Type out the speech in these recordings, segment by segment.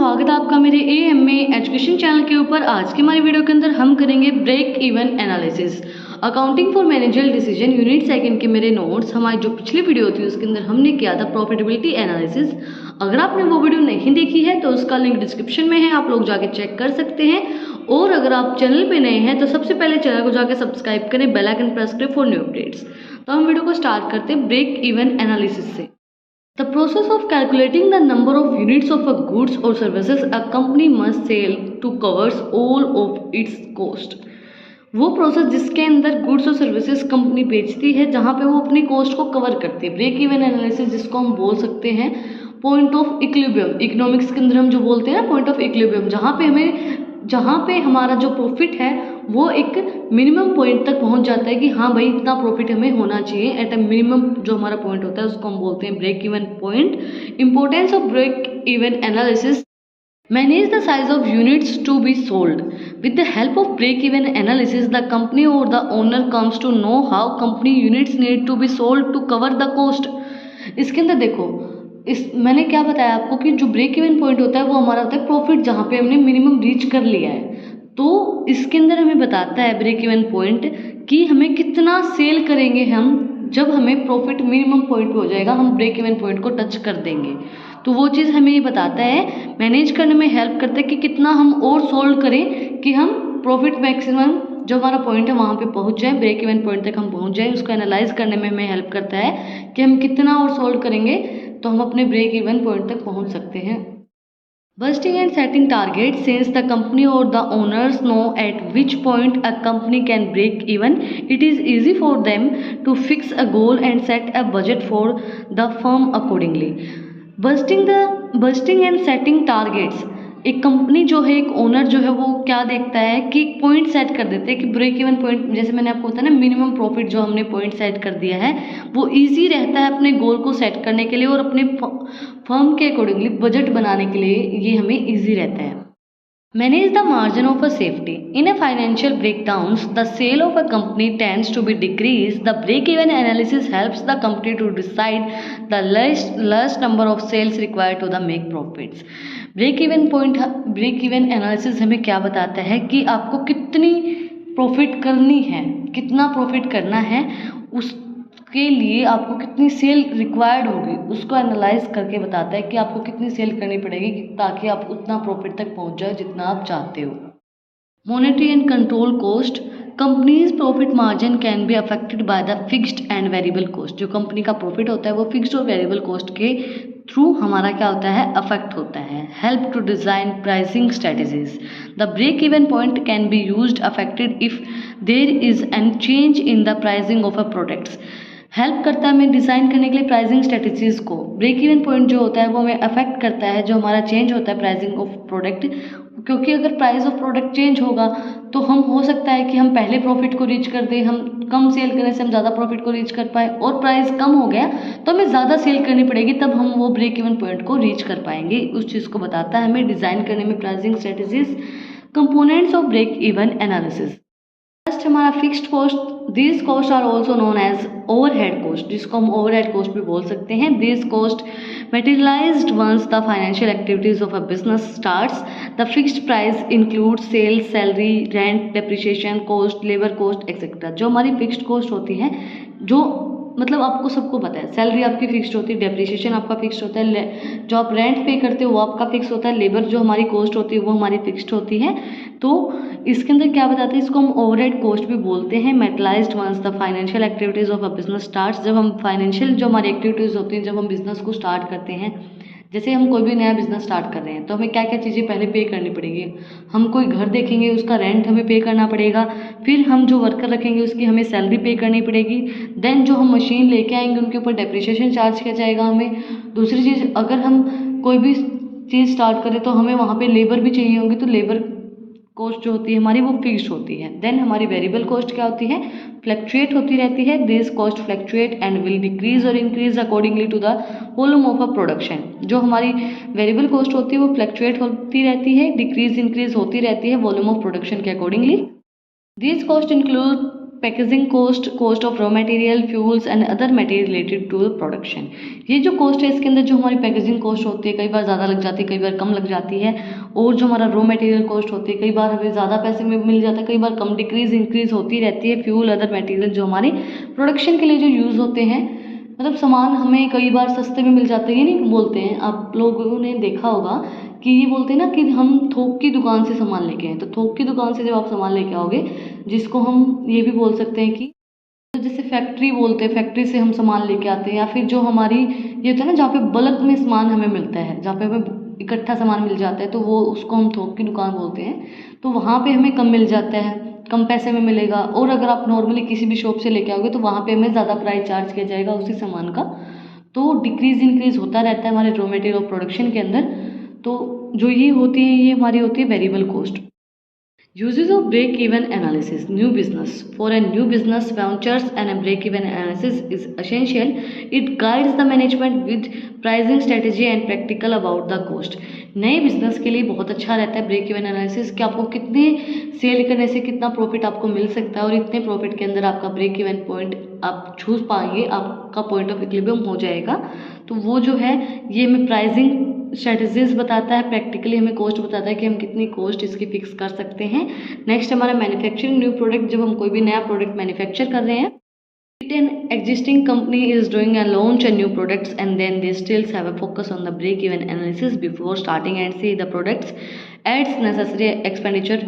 स्वागत है आपका मेरे AMA एजुकेशन चैनल के ऊपर। आज की हमारी वीडियो के अंदर हम करेंगे break even analysis, accounting for managerial decision unit second के मेरे नोट्स। हमारी जो पिछली वीडियो थी उसके अंदर हमने किया था प्रॉफिटेबिलिटी एनालिसिस। अगर आपने वो वीडियो नहीं देखी है तो उसका लिंक डिस्क्रिप्शन में है, आप लोग जाके चेक कर सकते हैं। और अगर आप चैनल पे नए हैं तो सबसे पहले चैनल को जाकर सब्सक्राइब करें, बेल आइकन प्रेस करें फॉर न्यू अपडेट्स। तो हम वीडियो को स्टार्ट करते हैं ब्रेक इवन एनालिसिस से। The process of calculating the number of units of a goods or services a company must sell to covers all of its cost। वो process जिसके अंदर goods और सर्विसेज कंपनी बेचती है, जहाँ पे वो अपनी कॉस्ट को कवर करती है। ब्रेक इवन एनालिसिस जिसको हम बोल सकते हैं पॉइंट ऑफ इक्विलिब्रियम, इकोनॉमिक्स के अंदर हम जो बोलते हैं ना पॉइंट ऑफ इक्विलिब्रियम, जहाँ पे हमारा जो प्रॉफिट है वो एक मिनिमम पॉइंट तक पहुंच जाता है कि हाँ भाई इतना प्रॉफिट हमें होना चाहिए। एट अ मिनिमम जो हमारा पॉइंट होता है उसको हम बोलते हैं break even point. Importance of break even analysis: manage the size of units to be sold. With the help of break-even analysis, the company or the owner comes to know how company units need to be sold to cover the cost। इसके अंदर देखो, मैंने क्या बताया आपको कि जो break even point होता है वो हमारा होता है प्रॉफिट, जहाँ पे हमने मिनिमम रीच कर लिया है। तो इसके अंदर हमें बताता है ब्रेक इवन पॉइंट कि हमें कितना सेल करेंगे हम, जब हमें प्रॉफिट मिनिमम पॉइंट पे हो जाएगा हम ब्रेक इवन पॉइंट को टच कर देंगे। तो वो चीज़ हमें ये बताता है, मैनेज करने में हेल्प करता है कि कितना हम और सोल्व करें कि हम प्रॉफिट मैक्सिमम जो हमारा पॉइंट है वहाँ पे पहुँच जाए, ब्रेक इवन पॉइंट तक हम पहुँच जाए। उसको एनालाइज करने में हमें हेल्प करता है कि हम कितना और सोल्व करेंगे तो हम अपने ब्रेक इवन पॉइंट तक पहुँच सकते हैं। Budgeting and setting targets: since the company or the owners know at which point a company can break even, it is easy for them to fix a goal and set a budget for the firm accordingly। Budgeting and setting targets: एक company जो है, एक owner जो है वो क्या देखता है कि पॉइंट सेट कर देते हैं कि ब्रेक इवन पॉइंट, जैसे मैंने आपको बताया ना मिनिमम प्रॉफिट जो हमने पॉइंट सेट कर दिया है वो इजी रहता है अपने गोल को सेट करने के लिए और अपने फर्म के अकॉर्डिंगली बजट बनाने के लिए ये हमें इजी रहता है। Manage the margin of a safety. In a financial breakdowns, the sale of a company tends to be decreased. The break-even analysis helps the company to decide the less number of sales required to the make profits। Break even analysis हमें क्या बताता है कि आपको कितनी profit करनी है, कितना प्रॉफिट करना है, उसके लिए आपको कितनी सेल रिक्वायर्ड होगी, उसको एनालाइज करके बताता है कि आपको कितनी सेल करनी पड़ेगी ताकि आप उतना प्रॉफिट तक पहुंच जाए जितना आप चाहते हो। Monetary and control cost: companies profit margin can be affected by the fixed and variable cost. जो कंपनी का प्रॉफिट होता है वो फिक्स्ड और वेरिएबल कॉस्ट के थ्रू हमारा क्या होता है, अफेक्ट होता है। Help to design pricing strategies: the break even point can be used affected if there is an change in the pricing of a products. Help करता है हमें डिज़ाइन करने के लिए प्राइसिंग स्ट्रेटजीज को। ब्रेक इवन पॉइंट जो होता है वो हमें अफेक्ट करता है जो हमारा चेंज होता है प्राइसिंग ऑफ प्रोडक्ट, क्योंकि अगर प्राइस ऑफ प्रोडक्ट चेंज होगा तो हम हो सकता है कि हम पहले प्रॉफिट को रीच कर दें, हम कम सेल करने से हम ज़्यादा प्रॉफिट को रीच कर पाए, और प्राइस कम हो गया तो हमें ज़्यादा सेल करनी पड़ेगी, तब हम वो ब्रेक इवन पॉइंट को रीच कर पाएंगे। उस चीज़ को बताता है हमें डिज़ाइन करने में pricing strategies. Components of break even analysis: first हमारा fixed cost, this cost are also known as overhead cost, जिसको हम ओवरहेड कॉस्ट भी बोल सकते हैं। This cost materialized once the financial activities of a business starts। The fixed price includes sales, salary, rent, depreciation cost, labor cost etc। जो हमारी fixed cost होती है, जो मतलब आपको सबको पता है, सैलरी आपकी फिक्स्ड होती है, डेप्रिसिएशन आपका फिक्स्ड होता है, जो आप रेंट पे करते हो वो आपका फिक्स होता है, लेबर जो हमारी कॉस्ट होती है वो हमारी फिक्स्ड होती है। तो इसके अंदर क्या बताते हैं, इसको हम ओवरहेड कॉस्ट भी बोलते हैं। Metalised once the financial activities of a business starts, जब हम फाइनेंशियल जो हमारी एक्टिविटीज़ होती हैं, जब हम बिजनेस को स्टार्ट करते हैं, जैसे हम कोई भी नया बिजनेस स्टार्ट कर रहे हैं तो हमें क्या क्या चीज़ें पहले पे करनी पड़ेगी। हम कोई घर देखेंगे उसका रेंट हमें पे करना पड़ेगा, फिर हम जो वर्कर रखेंगे उसकी हमें सैलरी पे करनी पड़ेगी, देन जो हम मशीन लेके आएंगे उनके ऊपर डेप्रिसिएशन चार्ज किया जाएगा हमें। दूसरी चीज़, अगर हम कोई भी चीज़ स्टार्ट करें तो हमें वहाँ पे लेबर भी चाहिए होगी, तो लेबर कॉस्ट जो होती है हमारी वो फिक्स्ड होती है। देन हमारी वेरिएबल कॉस्ट क्या होती है, फ्लक्चुएट होती रहती है। This cost fluctuate and will decrease और increase accordingly to the volume of a production. जो हमारी वेरिएबल कॉस्ट होती है वो फ्लक्चुएट होती रहती है, डिक्रीज इंक्रीज होती रहती है वॉल्यूम ऑफ प्रोडक्शन के accordingly. This cost include packaging cost, cost of raw material, fuels and other material related to the production. ये जो कॉस्ट है इसके अंदर जो हमारी पैकेजिंग कॉस्ट होती है कई बार ज़्यादा लग जाती है, कई बार कम लग जाती है, और जो हमारा रॉ मटेरियल कॉस्ट होती है कई बार हमें ज़्यादा पैसे में मिल जाता है, कई बार कम, डिक्रीज इंक्रीज होती रहती है। फ्यूल अदर मटेरियल जो हमारे प्रोडक्शन के लिए जो यूज़ होते हैं, मतलब सामान हमें कई बार सस्ते में मिल जाते हैं। ये नहीं बोलते हैं, आप लोगों ने देखा होगा कि ये बोलते हैं ना कि हम थोक की दुकान से सामान लेके आए, तो थोक की दुकान से जब आप सामान लेके आओगे, जिसको हम ये भी बोल सकते हैं कि जैसे फैक्ट्री बोलते हैं, फैक्ट्री से हम सामान लेके आते हैं, या फिर जो हमारी ये होता है ना जहाँ पे बल्क में सामान हमें मिलता है, जहाँ पे हमें इकट्ठा सामान मिल जाता है, तो वो उसको हम थोक की दुकान बोलते हैं। तो वहाँ पे हमें कम मिल जाता है, कम पैसे में मिलेगा। और अगर आप नॉर्मली किसी भी शॉप से लेके आओगे तो वहाँ पे हमें ज़्यादा प्राइस चार्ज किया जाएगा उसी सामान का। तो डिक्रीज इंक्रीज होता रहता है हमारे रॉ मटेरियल और प्रोडक्शन के अंदर। तो जो ये होती है, ये हमारी होती है variable cost. Uses of break-even analysis, new business. For a new business ventures and a break-even analysis is essential. It guides the management with pricing strategy and practical about the cost. नए business के लिए बहुत अच्छा रहता है break even analysis कि आपको कितने सेल करने से कितना प्रॉफिट आपको मिल सकता है, और इतने प्रॉफिट के अंदर आपका ब्रेक इवन पॉइंट आप छूज पाएंगे, आपका पॉइंट ऑफ इक्विलिब्रियम हो जाएगा। तो वो जो है ये हमें प्राइसिंग स्ट्रेटजीज बताता है, प्रैक्टिकली हमें कॉस्ट बताता है कि हम कितनी कॉस्ट इसकी फिक्स कर सकते हैं। नेक्स्ट हमारा मैन्युफैक्चरिंग न्यू प्रोडक्ट, जब हम कोई भी नया प्रोडक्ट मैन्युफैक्चर कर रहे हैं, an existing company is doing a launch a new products and then they still have a focus on the break even analysis before starting and see the products adds necessary expenditure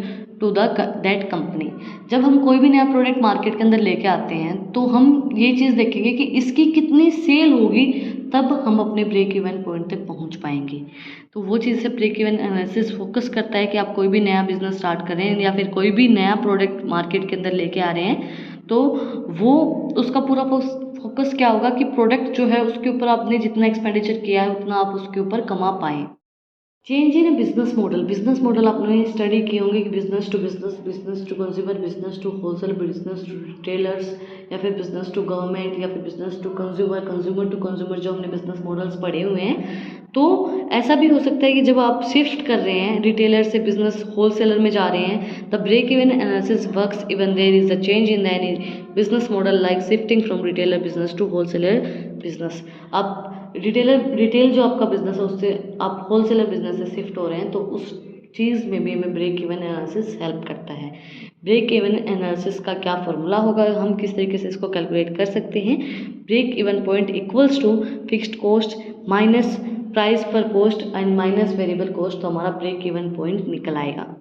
to the that company। जब हम कोई भी नया product market के अंदर लेके आते हैं तो हम ये चीज़ देखेंगे कि इसकी कितनी सेल होगी, तब हम अपने ब्रेक इवन पॉइंट तक पहुंच पाएंगे। तो वो चीज़ से ब्रेक इवन एनालिसिस फोकस करता है कि आप कोई भी नया बिजनेस स्टार्ट कर रहे हैं या फिर कोई भी नया प्रोडक्ट मार्केट के अंदर लेके आ रहे हैं, तो वो उसका पूरा फोकस क्या होगा कि प्रोडक्ट जो है उसके ऊपर आपने जितना एक्सपेंडिचर किया है उतना आप उसके ऊपर कमा पाएँ। Change in business model, business model आपने स्टडी किए होंगे कि business to business, business to consumer, business to wholesale, business to retailers, या फिर बिजनेस टू गवर्नमेंट, या फिर business to consumer, consumer to consumer, जो हमने बिजनेस मॉडल्स पढ़े हुए हैं। तो ऐसा भी हो सकता है कि जब आप शिफ्ट कर रहे हैं रिटेलर से बिजनेस होलसेलर में जा रहे हैं, the break even analysis works even there is a change in the business model like shifting from retailer business to wholesaler business. आप रिटेल जो आपका बिजनेस है उससे आप होलसेलर बिजनेस से शिफ्ट हो रहे हैं, तो उस चीज़ में भी हमें ब्रेक इवन एनालिसिस हेल्प करता है। ब्रेक इवन एनालिसिस का क्या फॉर्मूला होगा, हम किस तरीके से इसको कैलकुलेट कर सकते हैं। Break even point equals to fixed cost minus price per cost and minus variable cost, तो हमारा ब्रेक इवन पॉइंट निकल आएगा।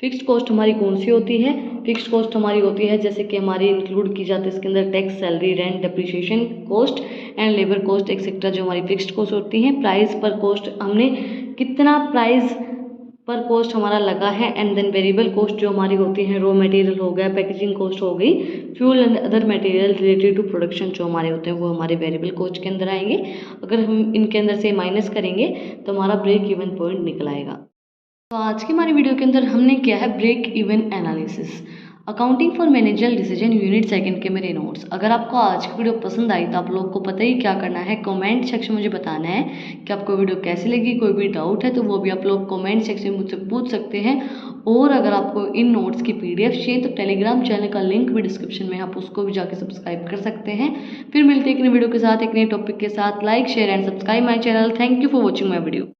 फिक्स्ड कॉस्ट हमारी कौन सी होती है? फिक्स्ड कॉस्ट हमारी होती है जैसे कि हमारी इंक्लूड की जाती है इसके अंदर tax, salary, rent, depreciation cost and labour cost etcetera, जो हमारी फिक्स्ड कॉस्ट होती हैं। प्राइस पर कॉस्ट, हमने कितना प्राइस पर कॉस्ट हमारा लगा है, एंड देन वेरिएबल कॉस्ट जो हमारी होती है, रॉ मटेरियल हो गया, पैकेजिंग कॉस्ट हो गई, fuel and other material related to production जो हमारे होते हैं वो हमारे वेरिएबल कॉस्ट के अंदर आएंगे। अगर हम इनके अंदर से माइनस करेंगे तो हमारा ब्रेक इवन पॉइंट निकल आएगा। तो आज की हमारी वीडियो के अंदर हमने किया है break even analysis, accounting for managerial decision unit second के मेरे नोट्स। अगर आपको आज की वीडियो पसंद आई तो आप लोग को पता ही क्या करना है, कमेंट सेक्शन में मुझे बताना है कि आपको वीडियो कैसी लगी। कोई भी डाउट है तो वो भी आप लोग कमेंट सेक्शन में मुझसे पूछ सकते हैं। और अगर आपको इन नोट्स की PDF चाहिए तो टेलीग्राम चैनल का लिंक भी डिस्क्रिप्शन में, आप उसको भी जाकर सब्सक्राइब कर सकते हैं। फिर मिलते हैं एक नई वीडियो के साथ, एक नए टॉपिक के साथ। Like, share and subscribe my channel. Thank you for watching my video.